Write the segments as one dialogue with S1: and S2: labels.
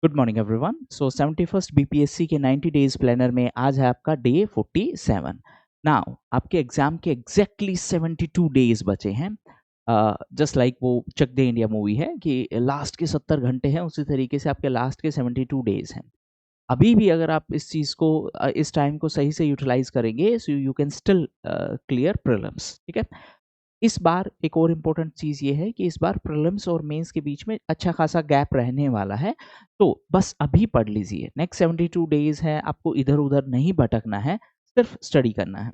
S1: Good morning everyone. So 71st BPSC के 90 days planner में आज है आपका डे 47। नाउ आपके एग्जाम के एग्जैक्टली 72 डेज बचे हैं। जस्ट लाइक वो चक दे इंडिया मूवी है कि लास्ट के 70 घंटे हैं, उसी तरीके से आपके लास्ट के 72 डेज हैं। अभी भी अगर आप इस चीज़ को इस टाइम को सही से यूटिलाइज करेंगे so you can still clear prelims. ठीक है। इस बार एक और इम्पोर्टेंट चीज़ ये है कि इस बार प्रीलिम्स और मेंस के बीच में अच्छा खासा गैप रहने वाला है, तो बस अभी पढ़ लीजिए। नेक्स्ट 72 डेज़ है, आपको इधर-उधर नहीं भटकना है, सिर्फ स्टडी करना है।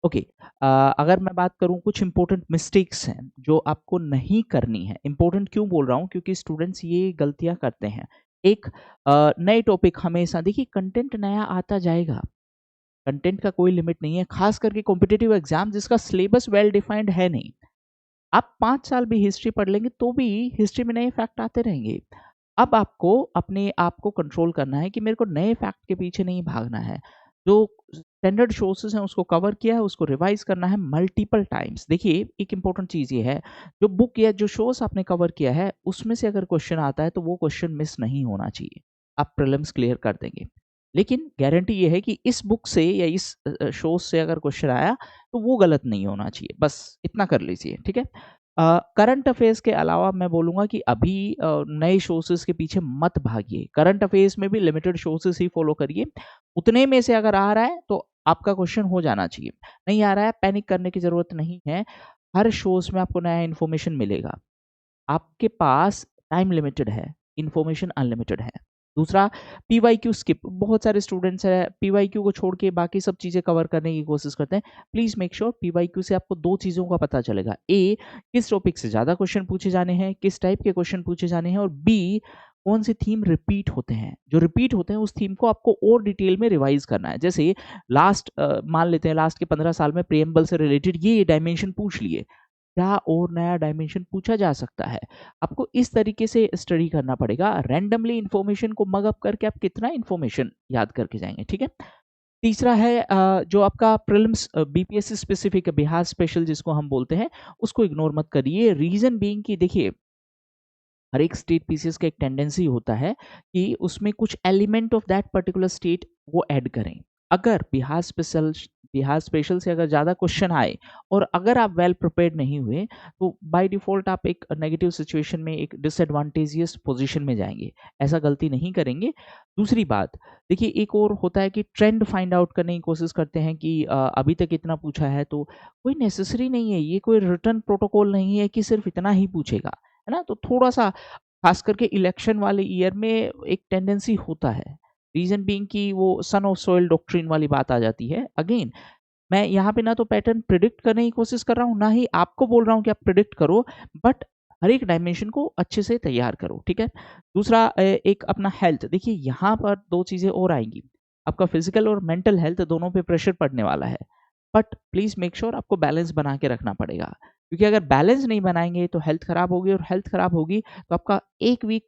S1: ओके। अगर मैं बात करूँ कुछ इम्पोर्टेंट मिस्टेक्स हैं जो आपको नहीं करनी है। इम्पोर्टेंट क्यों बोल रहा हूँ? क्योंकि स्टूडेंट्स ये गलतियाँ करते हैं। एक नए टॉपिक हमेशा देखिए, कंटेंट नया आता जाएगा। कंटेंट का कोई लिमिट नहीं है, खास करके कॉम्पिटिटिव एग्जाम जिसका सिलेबस वेल डिफाइंड है नहीं। आप 5 साल भी हिस्ट्री पढ़ लेंगे तो भी हिस्ट्री में नए फैक्ट आते रहेंगे। अब आपको अपने आप को कंट्रोल करना है कि मेरे को नए फैक्ट के पीछे नहीं भागना है। जो स्टैंडर्ड सोर्सेज हैं उसको कवर किया है, उसको रिवाइज करना है मल्टीपल टाइम्स। देखिए, एक इंपॉर्टेंट चीज़ ये है, जो बुक या जो सोर्स आपने कवर किया है उसमें से अगर क्वेश्चन आता है तो वो क्वेश्चन मिस नहीं होना चाहिए। आप प्रीलिम्स क्लियर कर देंगे। लेकिन गारंटी ये है कि इस बुक से या इस सोर्स से अगर क्वेश्चन आया तो वो गलत नहीं होना चाहिए। बस इतना कर लीजिए, ठीक है? करंट अफेयर्स के अलावा मैं बोलूँगा कि अभी नए सोर्सेज़ के पीछे मत भागिए। करंट अफेयर्स में भी लिमिटेड सोर्सेज़ ही फॉलो करिए। उतने में से अगर आ रहा है तो आपका क्वेश्चन हो जाना चाहिए। नहीं आ रहा है, पैनिक करने की ज़रूरत नहीं है। हर सोर्स में आपको नया इन्फॉर्मेशन मिलेगा। आपके पास टाइम लिमिटेड है, इन्फॉर्मेशन अनलिमिटेड है। दूसरा, पीवाईक्यू स्किप। बहुत सारे स्टूडेंट्स हैं पीवाईक्यू को छोड़ के बाकी सब चीज़ें कवर करने की कोशिश करते हैं। प्लीज़ मेक श्योर पीवाईक्यू से आपको 2 चीज़ों का पता चलेगा। ए, किस टॉपिक से ज़्यादा क्वेश्चन पूछे जाने हैं, किस टाइप के क्वेश्चन पूछे जाने हैं, और बी, कौन से थीम रिपीट होते हैं। जो रिपीट होते हैं उस थीम को आपको और डिटेल में रिवाइज़ करना है। जैसे मान लेते हैं लास्ट के 15 साल में प्रिएम्बल से रिलेटेड ये डायमेंशन पूछ लिए। क्या और नया डायमेंशन पूछा जा सकता है? आपको इस तरीके से स्टडी करना पड़ेगा। रैंडमली इन्फॉर्मेशन को मग अप करके आप कितना इन्फॉर्मेशन याद करके जाएँगे, ठीक है? तीसरा है जो आपका prelims BPSC specific Bihar special जिसको हम बोलते हैं, उसको इग्नोर मत करिए। रीज़न बीइंग कि देखिए, हर एक स्टेट पीसीएस का एक टेंडेंसी होता है कि उसमें कुछ element of that particular state वो ऐड करें। अगर बिहार स्पेशल से अगर ज़्यादा क्वेश्चन आए और अगर आप वेल प्रिपेयर्ड नहीं हुए, तो बाय डिफ़ॉल्ट आप एक नेगेटिव सिचुएशन में, एक डिसएडवांटेजियस पोज़ीशन में जाएँगे। ऐसा गलती नहीं करेंगे। दूसरी बात, देखिए, एक और होता है कि ट्रेंड फाइंड आउट करने की कोशिश करते हैं कि अभी तक इतना पूछा है तो कोई नेसेसरी नहीं है। ये कोई रिटन प्रोटोकॉल नहीं है कि सिर्फ़ इतना ही पूछेगा। है ना? तो थोड़ा-सा खास करके इलेक्शन वाले ईयर में एक टेंडेंसी होता है। रीज़न बीइंग कि वो सन ऑफ सॉइल डॉक्ट्रिन वाली बात आ जाती है। अगेन, मैं यहाँ पे ना तो पैटर्न प्रिडिक्ट करने की कोशिश कर रहा हूँ, ना ही आपको बोल रहा हूँ कि आप प्रिडिक्ट करो, बट हर एक डायमेंशन को अच्छे से तैयार करो, ठीक है? दूसरा एक अपना हेल्थ। देखिए, यहाँ पर 2 चीज़ें और आएँगी। आपका फिज़िकल और मेंटल हेल्थ दोनों पे प्रेशर पड़ने वाला है। बट प्लीज़ मेक श्योर आपको बैलेंस बना के रखना पड़ेगा। क्योंकि अगर बैलेंस नहीं बनाएँगे तो हेल्थ खराब होगी, और हेल्थ खराब होगी तो आपका 1 वीक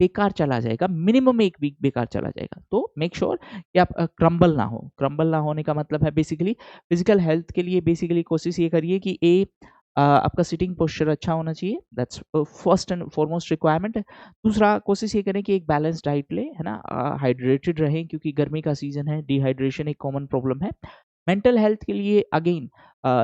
S1: बेकार चला जाएगा, मिनिमम 1 वीक बेकार चला जाएगा। तो मेक श्योर कि आप क्रम्बल ना हो। क्रम्बल ना होने का मतलब है बेसिकली फिज़िकल हेल्थ के लिए बेसिकली कोशिश ये करिए कि आपका सिटिंग पोस्चर अच्छा होना चाहिए। That's first and foremost requirement. दूसरा, कोशिश ये करें कि एक बैलेंस डाइट लें, है ना? हाइड्रेटेड रहें क्योंकि गर्मी का सीज़न है, डिहाइड्रेशन एक कॉमन प्रॉब्लम है। मेंटल हेल्थ के लिए अगेन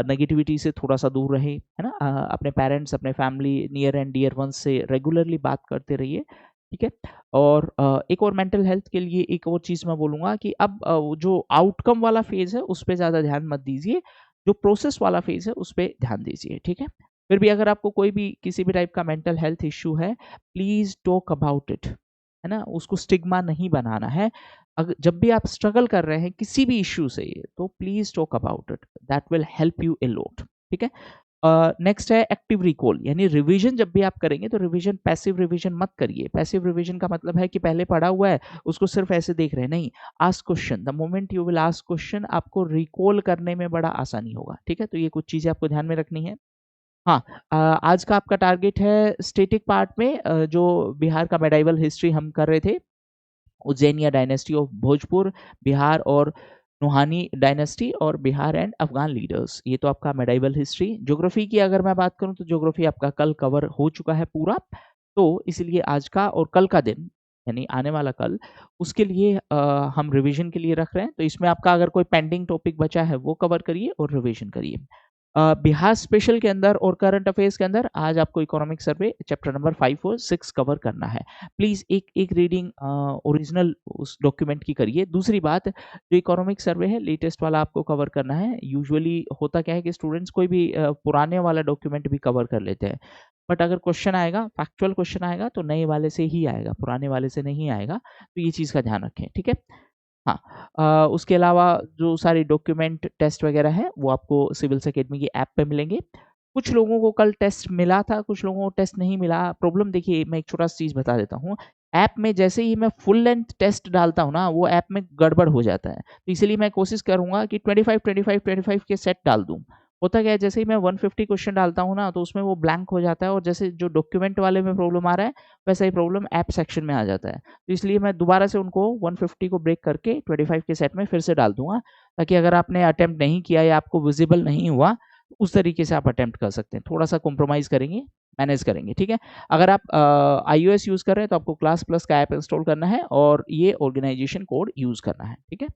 S1: नेगेटिविटी से थोड़ा-सा दूर रहें, है ना? अपने पेरेंट्स, अपने family, near and dear ones से रेगुलरली बात करते रहिए, ठीक है? और एक और मेंटल हेल्थ के लिए एक और चीज़ मैं बोलूँगा कि अब वो जो आउटकम वाला फ़ेज़ है, उस पे ज़्यादा ध्यान मत दीजिए। जो प्रोसेस वाला फ़ेज़ है, उस पे ध्यान दीजिए, ठीक है? फिर भी अगर आपको कोई भी किसी भी टाइप का मेंटल हेल्थ इश्यू है, प्लीज़ टॉक अबाउट इट, है ना? उसको स्टिग्मा नहीं बनाना है। जब भी आप स्ट्रगल कर रहे हैं किसी भी इश्यू से, तो please talk about it, that will help you a lot, ठीक है? नेक्स्ट है एक्टिव रिकॉल, यानी रिवीजन जब भी आप करेंगे तो रिवीजन, पैसिव रिवीजन मत करिए। पैसिव रिवीजन का मतलब है कि पहले पढ़ा हुआ है, उसको सिर्फ ऐसे देख रहे हैं, नहीं। Ask question, the moment you will ask question आपको रिकॉल करने में बड़ा आसानी होगा, ठीक है? तो ये कुछ चीज़ें आपको ध्यान में रखनी है। हाँ, आज का आपका टारगेट है स्टैटिक पार्ट में, जो बिहार का मेडाइवल हिस्ट्री हम कर रहे थे, उज्जैनिया डायनेस्टी ऑफ भोजपुर, बिहार, और नुहानी डायनेस्टी, और बिहार एंड अफ़गान लीडर्स। ये तो आपका मेडाइवल हिस्ट्री। ज्योग्राफी की अगर मैं बात करूँ तो ज्योग्राफी आपका कल कवर हो चुका है पूरा। तो इसलिए आज का और कल का दिन यानी आने वाला कल, उसके लिए हम रिवीजन के लिए रख रहे हैं। तो इसमें आपका अगर कोई पेंडिंग टॉपिक बचा है वो कवर करिए और रिवीजन करिए। बिहार स्पेशल के अंदर और करंट अफेयर्स के अंदर आज आपको इकोनॉमिक सर्वे चैप्टर नंबर 5 और 6 कवर करना है। प्लीज़ एक रीडिंग ओरिजिनल उस डॉक्यूमेंट की करिए। दूसरी बात, जो इकोनॉमिक सर्वे है लेटेस्ट वाला आपको कवर करना है। यूजुअली होता क्या है कि स्टूडेंट्स कोई भी पुराने वाला डॉक्यूमेंट भी कवर कर लेते हैं। बट अगर क्वेश्चन आएगा, फैक्चुअल क्वेश्चन आएगा तो नए वाले से ही आएगा, पुराने वाले से नहीं आएगा। तो ये चीज़ का ध्यान रखें, ठीक है? हाँ, उसके अलावा जो सारे डॉक्यूमेंट टेस्ट वगैरह हैं वो आपको सिविल्स अकेडमी की ऐप पे मिलेंगे। कुछ लोगों को कल टेस्ट मिला था, कुछ लोगों को टेस्ट नहीं मिला। प्रॉब्लम देखिए, मैं एक छोटा-सा चीज़ बता देता हूँ। ऐप में जैसे ही मैं फुल लेंथ टेस्ट डालता हूँ ना, वो ऐप में गड़बड़ हो जाता है। तो इसीलिए मैं कोशिश करूँगा कि 25, 25, 25 के सेट डाल दूँ। होता क्या है, जैसे ही मैं 150 क्वेश्चन डालता हूँ ना, तो उसमें वो ब्लैंक हो जाता है और जैसे जो डॉक्यूमेंट वाले में प्रॉब्लम आ रहा है, वैसा ही प्रॉब्लम ऐप सेक्शन में आ जाता है। तो इसलिए मैं दोबारा से उनको 150 को ब्रेक करके 25 के सेट में फिर से डाल दूँगा, ताकि अगर आपने अटेम्प्ट नहीं किया या आपको विज़िबल नहीं हुआ, उस तरीके से आप अटेम्प्ट कर सकते हैं। थोड़ा-सा कॉम्प्रोमाइज़ करेंगे, मैनेज करेंगे, ठीक है? अगर आप iOS यूज़ कर रहे हैं तो आपको क्लास प्लस का ऐप इंस्टॉल करना है और ये ऑर्गेनाइज़ेशन कोड यूज़ करना है, ठीक है?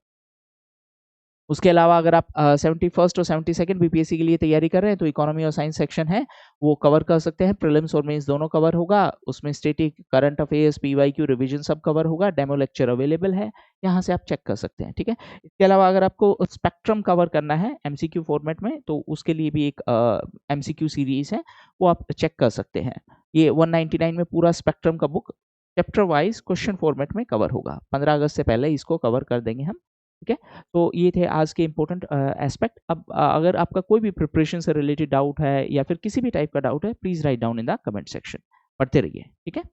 S1: उसके अलावा अगर आप 71st और 72nd बीपीएससी के लिए तैयारी कर रहे हैं तो इकोनॉमी और साइंस सेक्शन है, वो कवर कर सकते हैं। प्रीलिम्स और मेंस दोनों कवर होगा। उसमें static, current affairs, PYQ, revision सब कवर होगा। डेमो लेक्चर अवेलेबल है, यहाँ से आप चेक कर सकते हैं, ठीक है? इसके अलावा अगर आपको स्पेक्ट्रम कवर करना है एमसीक्यू फॉर्मेट में, तो उसके लिए भी एक एमसीक्यू सीरीज़ है, वो आप चेक कर सकते हैं। ये 199 में पूरा स्पेक्ट्रम का book chapter wise question format में कवर होगा। 15 अगस्त से पहले इसको कवर कर देंगे हम, ठीक है? तो ये थे आज के इम्पोर्टेंट एस्पेक्ट। अब अगर आपका कोई भी प्रिपरेशन से रिलेटेड डाउट है या फिर किसी भी टाइप का डाउट है, please write down in the comment section. पढ़ते रहिए, ठीक है?